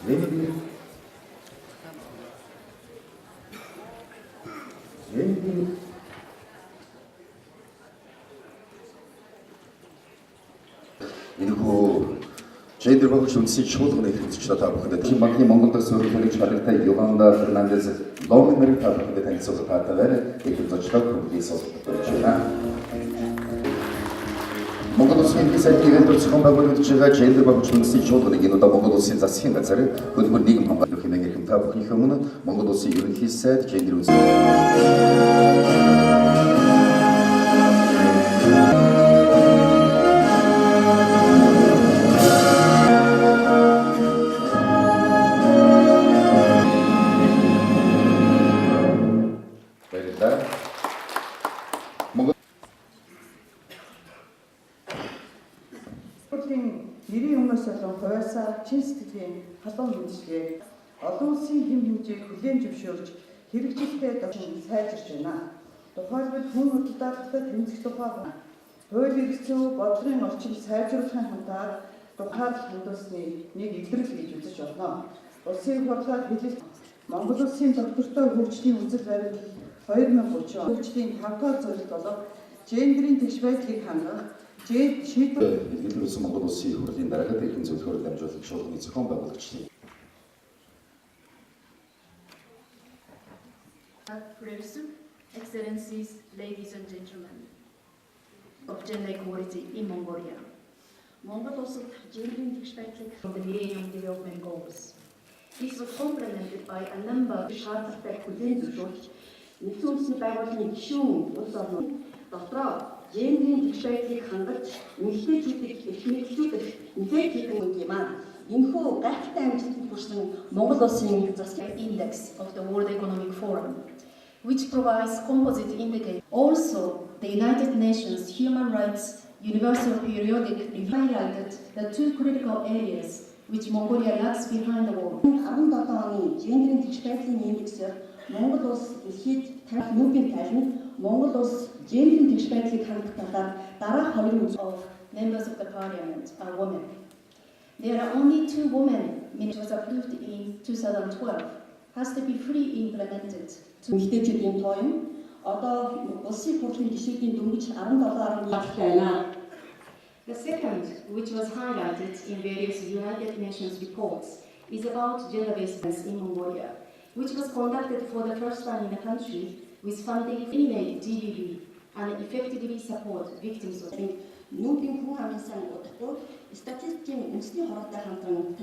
Maybe. Энэхүү gender багш үндэсний чуулганы хэрэгцээч та бүхэнд тийм багийн Монголд суурилах шалгалтай Йоланда Фернандес Ломнер та бүхэнд танилцуулах таатай их зочлог бүхийс олж байна. Монгол улсын хэсэг ивент зохион байгуулагдж байгаа gender багш үндэсний чуулганы энэ удаа Монгол улсын засгийн газар хөдөлмөр нийгэм хамгаалах хэмээн та бүхнийхээ өмнө Монгол улсын ерөнхий сайд gender нэрийн өмнөөс болон хувьсаа чин сэтгэлийн халуун мэдчилгээ олон улсын хэм хэмжээг хүлээн зөвшөөрч хэрэгжилтэй дошин сайжирч байна. Тухайлбал хүн худалдаалалтад тэмцэх тухай хууль эрхцүү бодлогын орчим сайжруулахын хандаад тухайлд хандуулсны нэг илрэл гэж үзэж болно. Улсын хурлаар хэлэлт Монгол улсын доктортой хөгжлийн үзэл баримт 2030 он хөгжлийн 5 дахь зорилт болох гендерийн тэгш байдлыг хангах Илэрсэн Монгол улсын хурлын дараагаар эрхэм зөвлөхөөр дамжуулах шуурганы зохион байгуулагчдын President, Excellencies, ladies and gentlemen of gender equality in Mongolia. Монгол улсад гендерийн тэгш байдлыг from the Millennium Development Goals. This was complemented by a number of шаардлагатай хүлээн зөвшөөрч нэгдсэн үндэсний байгууллагын гишүүн улс орнууд дотроо гендерийн тэгш байдлыг хангаж эмэгтэйчүүдийг эрхмэлжүүлэх нэлээд хийх юм аа. Энэхүү гайхалтай амжилтанд хүрсэн Монгол улсын засгийн index of the World Economic Forum, which provides composite indicators. Also, the United Nations Human Rights Universal Periodic Review highlighted the two critical areas which Mongolia lags behind the world. 17 оны гендерийн тэгш байдлын индексээр Монгол улс дэлхийд 50 нүүбийн тайланд Монгол улс гендерийн тэгш байдлыг хангах талаар дараах хоёрын үзэл of members of the parliament are women. There are only 2 women, which was approved in 2012, has to be fully implemented. Эмэгтэйчүүдийн тоо одоо улсын хурлын гишүүдийн дөнгөж 17.1 байна. The second, which was highlighted in various United Nations reports, is about gender-based violence in Mongolia, which was conducted for the first time in the country with funding eliminate GBV and effectively support victims of. Нүүбийн хүн амын сан удахгүй статистикийн үндэсний хороотой хамтран